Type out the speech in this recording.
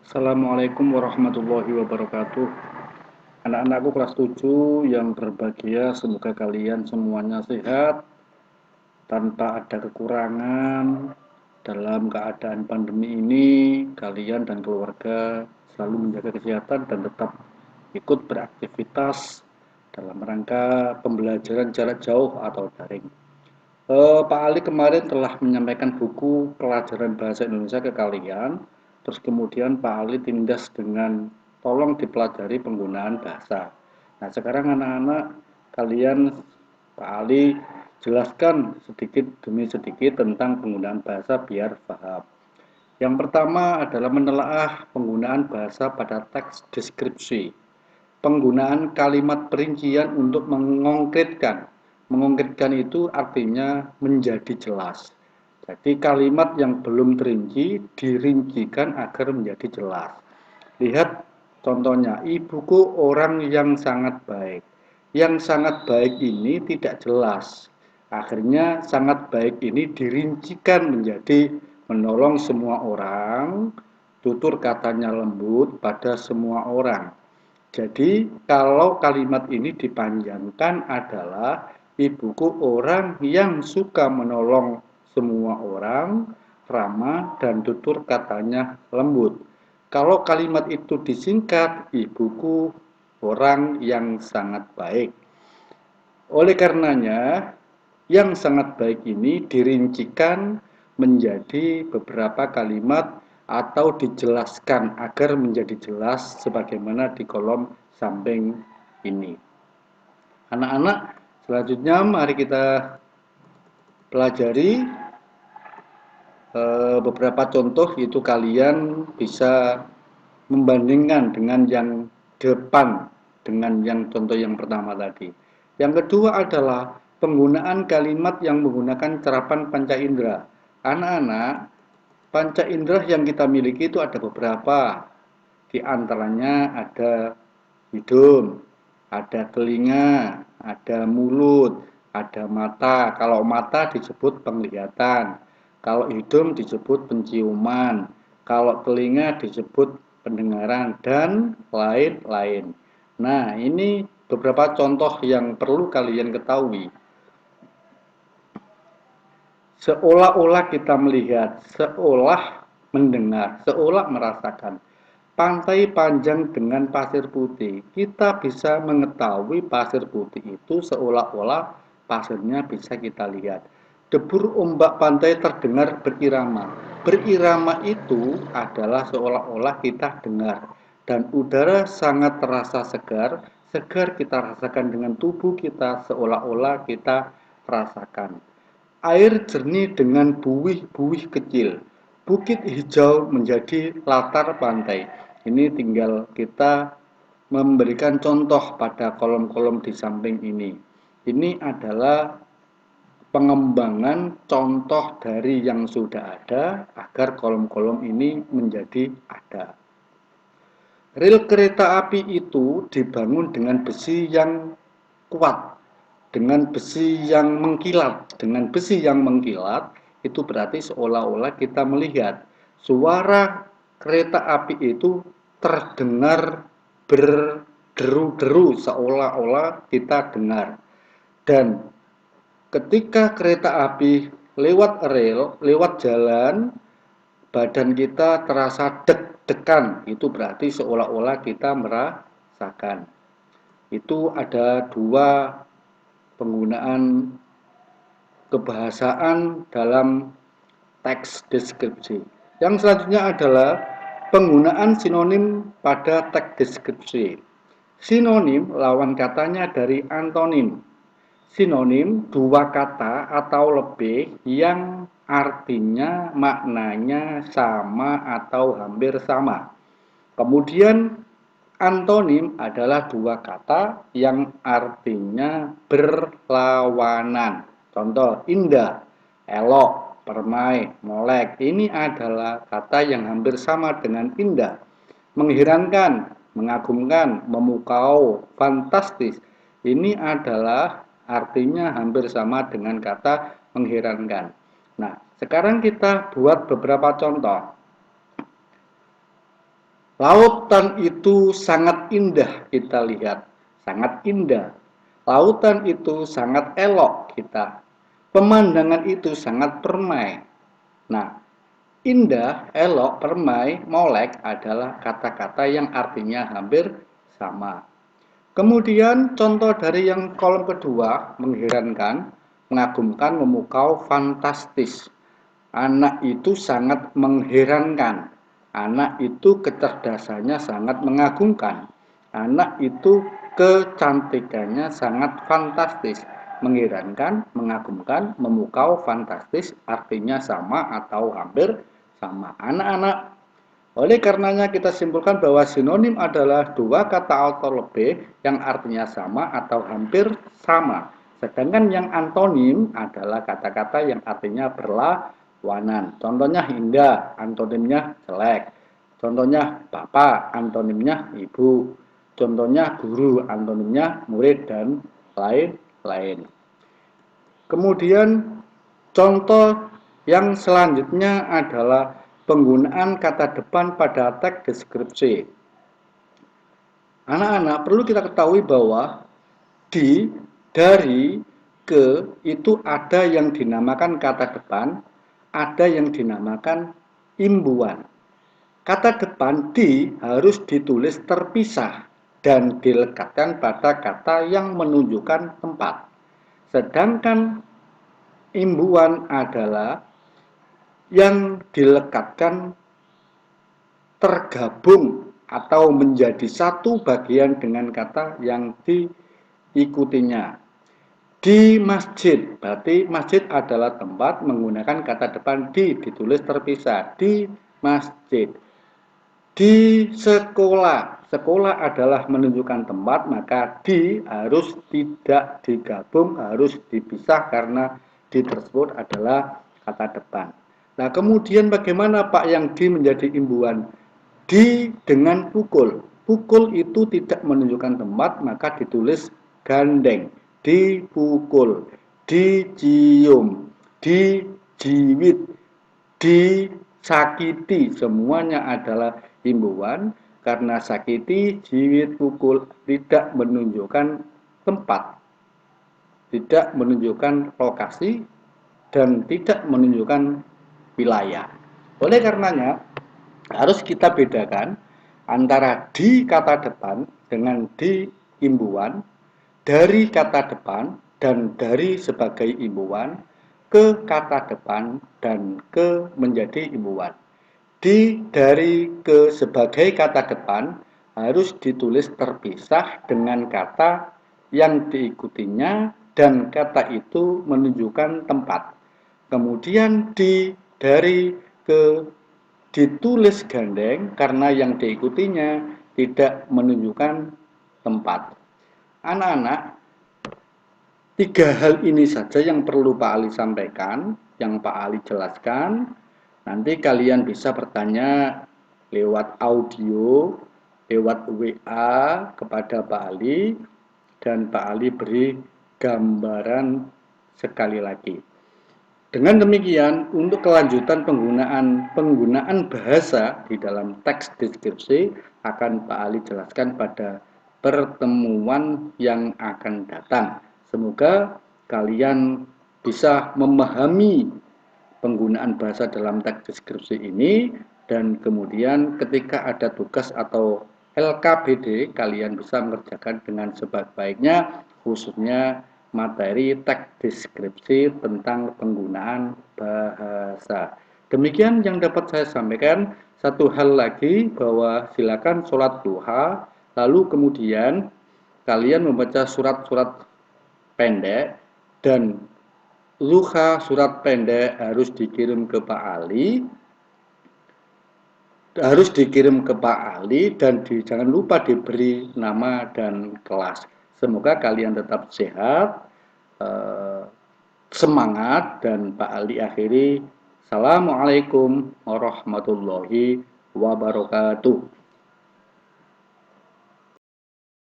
Assalamualaikum warahmatullahi wabarakatuh. Anak-anakku kelas 7 yang berbahagia, semoga kalian semuanya sehat, tanpa ada kekurangan. Dalam keadaan pandemi ini, kalian dan keluarga selalu menjaga kesehatan dan tetap ikut beraktivitas dalam rangka pembelajaran jarak jauh atau daring. Pak Ali kemarin telah menyampaikan buku pelajaran bahasa Indonesia ke kalian, terus kemudian Pak Ali tindas dengan tolong dipelajari penggunaan bahasa. Nah, sekarang anak-anak kalian Pak Ali jelaskan sedikit demi sedikit tentang penggunaan bahasa biar paham. Yang pertama adalah menelaah penggunaan bahasa pada teks deskripsi. Penggunaan kalimat perincian untuk mengongkritkan. Mengongkritkan itu artinya menjadi jelas. Jadi kalimat yang belum terinci dirincikan agar menjadi jelas. Lihat contohnya, ibuku orang yang sangat baik. Yang sangat baik ini tidak jelas. Akhirnya sangat baik ini dirincikan menjadi menolong semua orang, tutur katanya lembut pada semua orang. Jadi kalau kalimat ini dipanjangkan adalah ibuku orang yang suka menolong semua orang, ramah dan tutur katanya lembut. Kalau kalimat itu disingkat, ibuku orang yang sangat baik. Oleh karenanya, yang sangat baik ini dirincikan menjadi beberapa kalimat atau dijelaskan agar menjadi jelas sebagaimana di kolom samping ini. Anak-anak, selanjutnya mari kita pelajari beberapa contoh, yaitu kalian bisa membandingkan dengan yang depan dengan yang contoh yang pertama tadi. Yang kedua adalah penggunaan kalimat yang menggunakan cerapan panca indera. Anak-anak, panca indera yang kita miliki itu ada beberapa. Di antaranya ada hidung, ada telinga, ada mulut, ada mata. Kalau mata disebut penglihatan, kalau hidung disebut penciuman, kalau telinga disebut pendengaran, dan lain-lain. Nah, ini beberapa contoh yang perlu kalian ketahui. Seolah-olah kita melihat, seolah mendengar, seolah merasakan. Pantai panjang dengan pasir putih. Kita bisa mengetahui pasir putih itu seolah-olah pasirnya bisa kita lihat. Debur ombak pantai terdengar berirama. Berirama itu adalah seolah-olah kita dengar. Dan udara sangat terasa segar. Segar kita rasakan dengan tubuh kita seolah-olah kita rasakan. Air jernih dengan buih-buih kecil. Bukit hijau menjadi latar pantai. Ini tinggal kita memberikan contoh pada kolom-kolom di samping ini. Ini adalah pengembangan contoh dari yang sudah ada agar kolom-kolom ini menjadi ada. Rel kereta api itu dibangun dengan besi yang kuat, dengan besi yang mengkilat. Dengan besi yang mengkilat itu berarti seolah-olah kita melihat suara kereta api itu terdengar berderu-deru seolah-olah kita dengar. Dan ketika kereta api lewat rel, lewat jalan, badan kita terasa deg-degan. Itu berarti seolah-olah kita merasakan. Itu ada dua penggunaan kebahasaan dalam teks deskripsi. Yang selanjutnya adalah penggunaan sinonim pada teks deskripsi. Sinonim lawan katanya dari antonim. Sinonim dua kata atau lebih yang artinya maknanya sama atau hampir sama. Kemudian antonim adalah dua kata yang artinya berlawanan. Contoh, indah, elok, permai, molek. Ini adalah kata yang hampir sama dengan indah. Mengherankan, mengagumkan, memukau, fantastis. Ini adalah artinya hampir sama dengan kata mengherankan. Nah, sekarang kita buat beberapa contoh. Lautan itu sangat indah kita lihat, sangat indah. Lautan itu sangat elok kita. Pemandangan itu sangat permai. Nah, indah, elok, permai, molek adalah kata-kata yang artinya hampir sama. Kemudian contoh dari yang kolom kedua, mengherankan, mengagumkan, memukau, fantastis. Anak itu sangat mengherankan. Anak itu kecerdasannya sangat mengagumkan. Anak itu kecantikannya sangat fantastis. Mengherankan, mengagumkan, memukau, fantastis artinya sama atau hampir sama. Anak-anak, oleh karenanya kita simpulkan bahwa sinonim adalah dua kata atau lebih yang artinya sama atau hampir sama. Sedangkan yang antonim adalah kata-kata yang artinya berlawanan. Contohnya indah, antonimnya jelek. Contohnya bapak, antonimnya ibu. Contohnya guru, antonimnya murid, dan lain-lain. Kemudian contoh yang selanjutnya adalah penggunaan kata depan pada teks deskripsi. Anak-anak, perlu kita ketahui bahwa di, dari, ke itu ada yang dinamakan kata depan, ada yang dinamakan imbuhan. Kata depan di harus ditulis terpisah dan dilekatkan pada kata yang menunjukkan tempat. Sedangkan imbuhan adalah yang dilekatkan tergabung atau menjadi satu bagian dengan kata yang diikutinya. Di masjid, berarti masjid adalah tempat menggunakan kata depan di, ditulis terpisah, di masjid. Di sekolah, sekolah adalah menunjukkan tempat, maka di harus tidak digabung, harus dipisah karena di tersebut adalah kata depan. Nah, kemudian bagaimana Pak yang di menjadi imbuhan? Di dengan pukul. Pukul itu tidak menunjukkan tempat, maka ditulis gandeng. Dipukul, dicium, dijiwit, disakiti, semuanya adalah himbauan karena sakiti, jiwit, pukul tidak menunjukkan tempat, tidak menunjukkan lokasi, dan tidak menunjukkan wilayah. Oleh karenanya, harus kita bedakan antara di kata depan dengan di imbuhan, dari kata depan dan dari sebagai imbuhan, ke kata depan dan ke menjadi imbuhan. Di, dari, ke sebagai kata depan harus ditulis terpisah dengan kata yang diikutinya dan kata itu menunjukkan tempat. Kemudian di, dari, ke ditulis gandeng karena yang diikutinya tidak menunjukkan tempat. Anak-anak, tiga hal ini saja yang perlu Pak Ali sampaikan, yang Pak Ali jelaskan. Nanti kalian bisa bertanya lewat audio, lewat WA kepada Pak Ali, dan Pak Ali beri gambaran sekali lagi. Dengan demikian, untuk kelanjutan penggunaan bahasa di dalam teks deskripsi akan Pak Ali jelaskan pada pertemuan yang akan datang. Semoga kalian bisa memahami penggunaan bahasa dalam teks deskripsi ini dan kemudian ketika ada tugas atau LKBD kalian bisa mengerjakan dengan sebaik-baiknya, khususnya materi teks deskripsi tentang penggunaan bahasa. Demikian yang dapat saya sampaikan. Satu hal lagi bahwa silakan sholat duha, lalu kemudian kalian membaca surat-surat pendek dan duha surat pendek harus dikirim ke Pak Ali, dan jangan lupa diberi nama dan kelas. Semoga kalian tetap sehat, semangat, dan Pak Ali akhiri. Assalamualaikum warahmatullahi wabarakatuh.